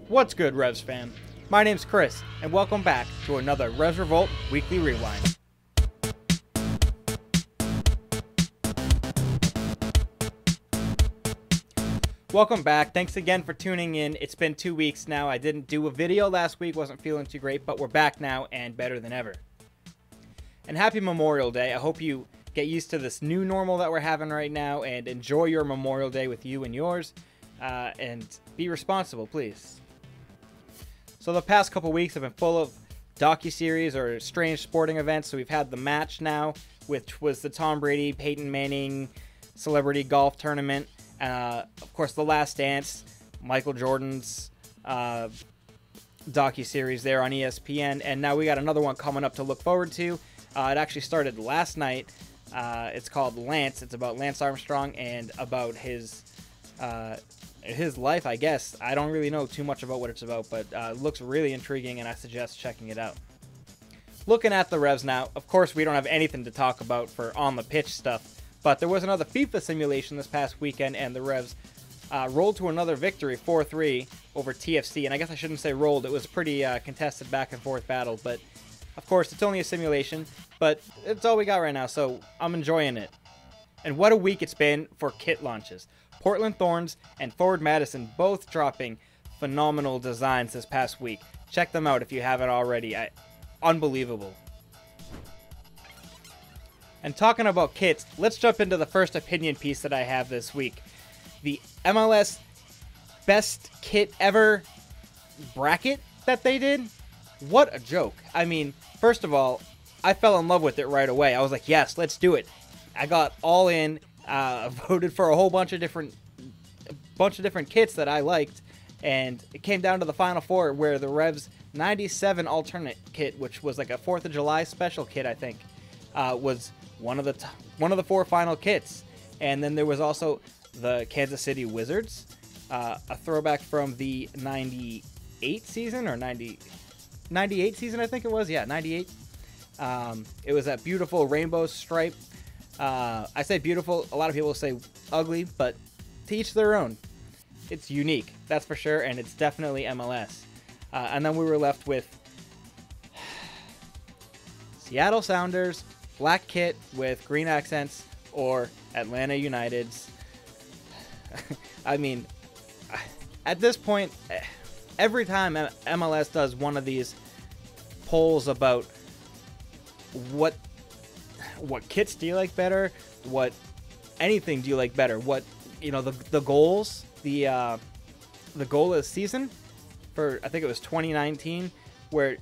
What's good, Revs fam? My name's Chris, and welcome back to another Revs Revolt Weekly Rewind. Welcome back. Thanks again for tuning in. It's been 2 weeks now. I didn't do a video last week, wasn't feeling too great, but we're back now and better than ever. And happy Memorial Day. I hope you get used to this new normal that we're having right now and enjoy your Memorial Day with you and yours. And be responsible, please. So the past couple weeks have been full of docuseries or strange sporting events. So we've had the match now, which was the Tom Brady, Peyton Manning celebrity golf tournament. Of course, The Last Dance, Michael Jordan's docuseries there on ESPN. And now we got another one coming up to look forward to. It actually started last night. It's called Lance. It's about Lance Armstrong and about his life, I guess. I don't really know too much about what it's about, but it looks really intriguing, and I suggest checking it out. Looking at the Revs now, of course, we don't have anything to talk about for on-the-pitch stuff, but there was another FIFA simulation this past weekend, and the Revs rolled to another victory, 4-3, over TFC, and I guess I shouldn't say rolled. It was a pretty contested back-and-forth battle, but of course, it's only a simulation, but it's all we got right now, so I'm enjoying it. And what a week it's been for kit launches. Portland Thorns and Forward Madison both dropping phenomenal designs this past week. Check them out if you haven't already. Unbelievable. And talking about kits, let's jump into the first opinion piece that I have this week. The MLS Best Kit Ever bracket that they did. What a joke. I mean, first of all, I fell in love with it right away. I was like, yes, let's do it. I got all in. Voted for a whole bunch of different kits that I liked, and it came down to the final four where the Revs 97 alternate kit, which was like a 4th of July special kit, I think, was one of the four final kits. And then there was also the Kansas City Wizards, a throwback from the 98 season or 98 season, I think it was. Yeah, 98. It was that beautiful rainbow stripe. I say beautiful, a lot of people say ugly, but to each their own. It's unique, that's for sure, and it's definitely MLS. And then we were left with Seattle Sounders, black kit with green accents, or Atlanta United's. I mean, at this point, every time MLS does one of these polls about what kits do you like better? What anything do you like better? What, you know, the goals, the goal of the season for, I think it was 2019, where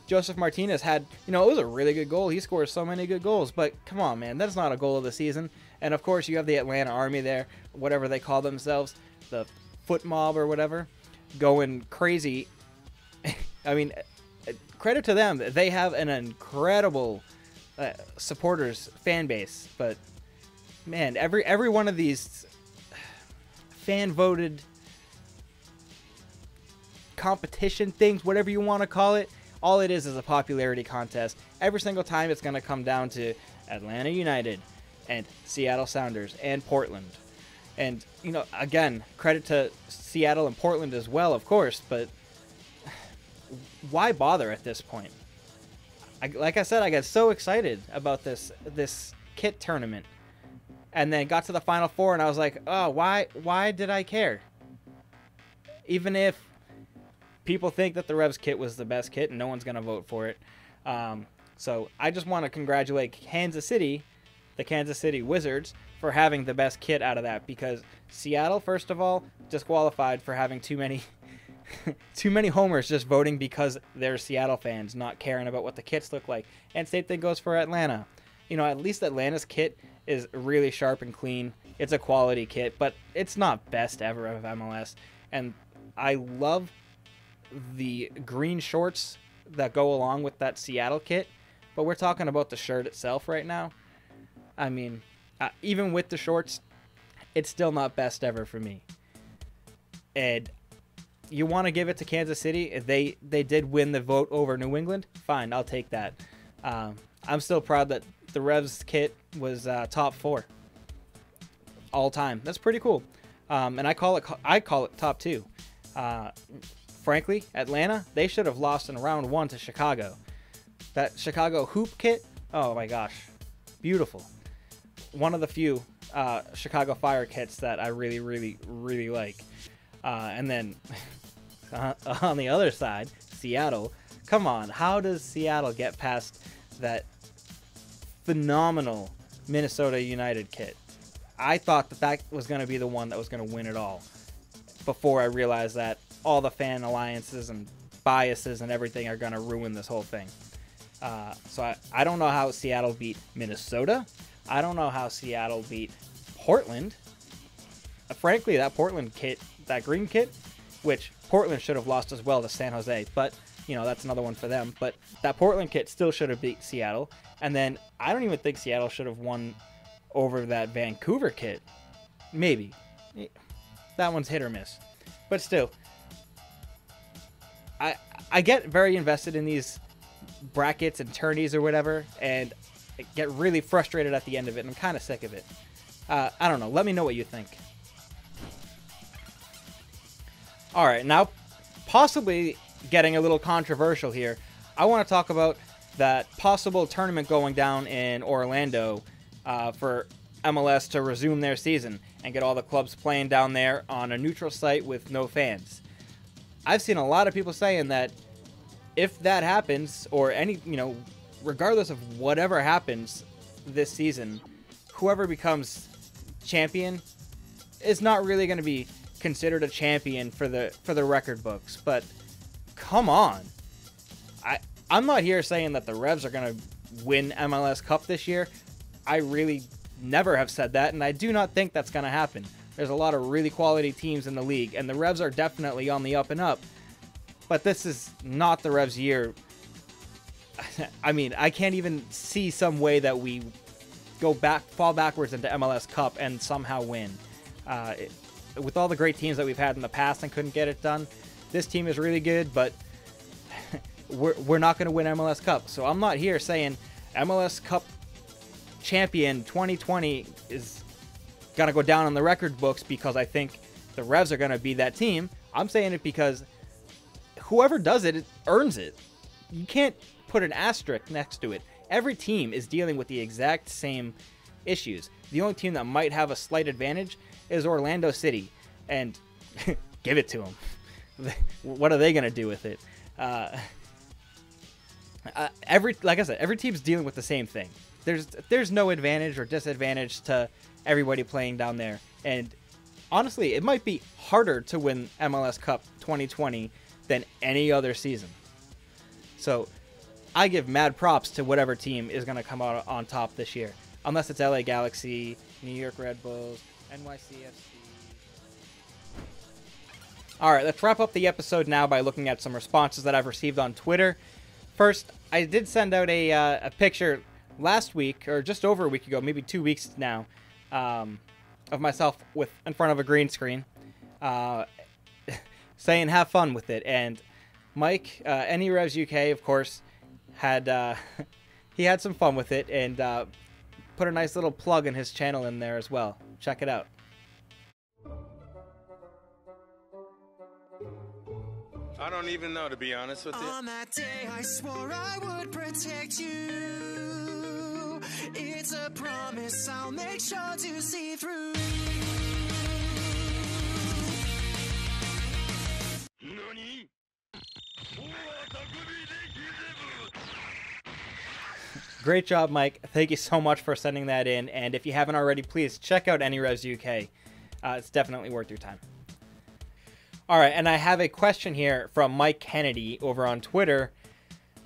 Joseph Martinez had, you know, it was a really good goal. He scores so many good goals, but come on, man, that's not a goal of the season. And of course, you have the Atlanta Army there, whatever they call themselves, the foot mob or whatever, going crazy. I mean, credit to them. They have an incredible supporters fan base, but man, every one of these fan voted competition things, whatever you want to call it, all it is a popularity contest. Every single time it's going to come down to Atlanta United and Seattle Sounders and Portland. And, you know, again, credit to Seattle and Portland as well, of course, but why bother at this point? Like I said, I got so excited about this kit tournament, and then got to the final four, and I was like, oh, why did I care? Even if people think that the Revs kit was the best kit, and no one's gonna vote for it. So I just want to congratulate Kansas City, the Kansas City Wizards, for having the best kit out of that, because Seattle, first of all, disqualified for having too many homers just voting because they're Seattle fans, not caring about what the kits look like. And same thing goes for Atlanta. You know, at least Atlanta's kit is really sharp and clean. It's a quality kit, but it's not best ever of MLS. And I love the green shorts that go along with that Seattle kit, but we're talking about the shirt itself right now. I mean, even with the shorts, it's still not best ever for me. And you want to give it to Kansas City? They did win the vote over New England. Fine, I'll take that. I'm still proud that the Revs kit was top 4 all time. That's pretty cool. And I call it top 2. frankly, Atlanta, they should have lost in round 1 to Chicago. That Chicago hoop kit, oh my gosh, beautiful. One of the few Chicago Fire kits that I really, really, really like. And then on the other side, Seattle. Come on, how does Seattle get past that phenomenal Minnesota United kit? I thought that was going to be the one that was going to win it all before I realized that all the fan alliances and biases and everything are going to ruin this whole thing. So I don't know how Seattle beat Minnesota. I don't know how Seattle beat Portland. Frankly, that Portland kit, that green kit, which Portland should have lost as well to San Jose, but, you know, that's another one for them. But that Portland kit still should have beat Seattle. And then I don't even think Seattle should have won over that Vancouver kit. Maybe. That one's hit or miss. But still, I get very invested in these brackets and tourneys or whatever, and I get really frustrated at the end of it, and I'm kind of sick of it. I don't know. Let me know what you think. All right, now possibly getting a little controversial here. I want to talk about that possible tournament going down in Orlando for MLS to resume their season and get all the clubs playing down there on a neutral site with no fans. I've seen a lot of people saying that if that happens, or any, you know, regardless of whatever happens this season, whoever becomes champion is not really going to be considered a champion for the record books. But come on, I'm not here saying that the Revs are going to win MLS Cup this year. I really never have said that, and I do not think that's going to happen. There's a lot of really quality teams in the league, and the Revs are definitely on the up and up. But this is not the Revs' year. I mean, I can't even see some way that we fall backwards into MLS Cup and somehow win. With all the great teams that we've had in the past and couldn't get it done, this team is really good, but we're not going to win MLS Cup. So I'm not here saying MLS Cup champion 2020 is going to go down on the record books because I think the Revs are going to be that team. I'm saying it because whoever does it earns it. You can't put an asterisk next to it. Every team is dealing with the exact same issues. The only team that might have a slight advantage is Orlando City, and give it to them. What are they going to do with it? Like I said, every team's dealing with the same thing. There's no advantage or disadvantage to everybody playing down there. And honestly, it might be harder to win MLS Cup 2020 than any other season. So I give mad props to whatever team is going to come out on top this year. Unless it's LA Galaxy, New York Red Bulls, NYCFC. Alright, let's wrap up the episode now by looking at some responses that I've received on Twitter. First, I did send out a picture last week, or just over a week ago, maybe 2 weeks now, of myself in front of a green screen, saying have fun with it. And Mike, NERevs UK, of course, had he had some fun with it and put a nice little plug in his channel in there as well. Check it out. I don't even know, to be honest with you. On that day, I swore I would protect you. It's a promise I'll make sure to see through. Nani? Great job, Mike. Thank you so much for sending that in. And if you haven't already, please check out NERevs UK. It's definitely worth your time. All right, and I have a question here from Mike Kennedy over on Twitter.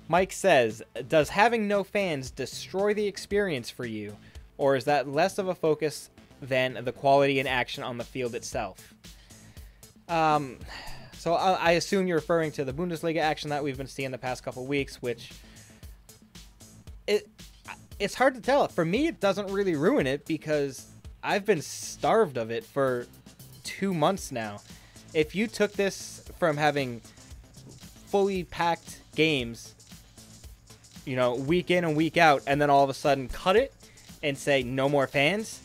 Mike says, does having no fans destroy the experience for you, or is that less of a focus than the quality and action on the field itself? So I assume you're referring to the Bundesliga action that we've been seeing the past couple weeks, which it's hard to tell. For me, it doesn't really ruin it because I've been starved of it for 2 months now. If you took this from having fully packed games, you know, week in and week out, and then all of a sudden cut it and say no more fans,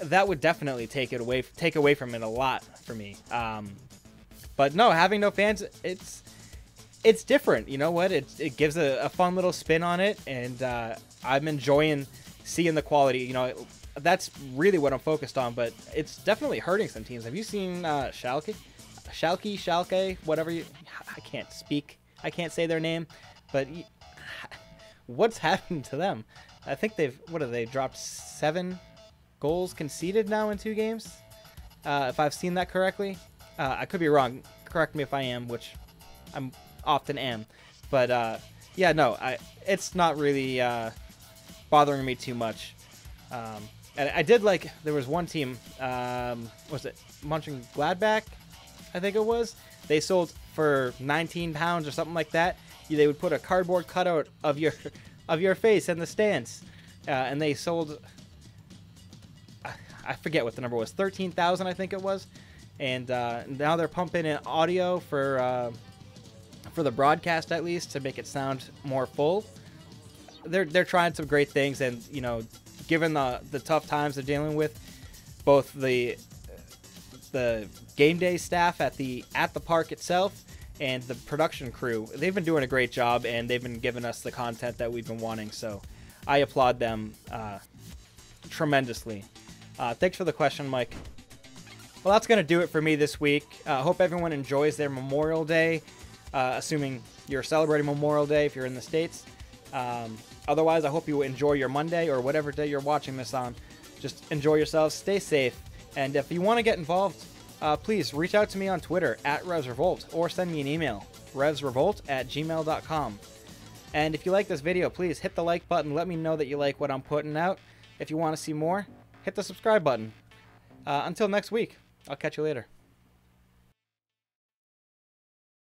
that would definitely take away from it a lot for me. But no, having no fans, it's different. You know what? It gives a fun little spin on it, and I'm enjoying seeing the quality. You know, that's really what I'm focused on. But it's definitely hurting some teams. Have you seen Schalke, whatever I can't speak. I can't say their name, but what's happened to them? I think they've dropped 7 goals conceded now in 2 games. If I've seen that correctly, I could be wrong. Correct me if I am, which I'm often am. But yeah, no, it's not really bothering me too much. And I did like, there was one team, was it Mönchengladbach? I think it was. They sold for £19 or something like that. They would put a cardboard cutout of your face in the stands, and they sold. I forget what the number was. 13,000, I think it was. And now they're pumping in audio for the broadcast, at least, to make it sound more full. They're trying some great things, and you know, given the tough times they're dealing with, both the game day staff at the park itself and the production crew, they've been doing a great job, and they've been giving us the content that we've been wanting. So I applaud them tremendously. Thanks for the question, Mike. Well, that's going to do it for me this week. Hope everyone enjoys their Memorial Day, assuming you're celebrating Memorial Day if you're in the States. Otherwise, I hope you enjoy your Monday or whatever day you're watching this on. Just enjoy yourselves, stay safe, and if you want to get involved, please reach out to me on Twitter @Revs Revolt, or send me an email, revsrevolt@gmail.com. And if you like this video, please hit the like button. Let me know that you like what I'm putting out. If you want to see more, hit the subscribe button. Until next week, I'll catch you later.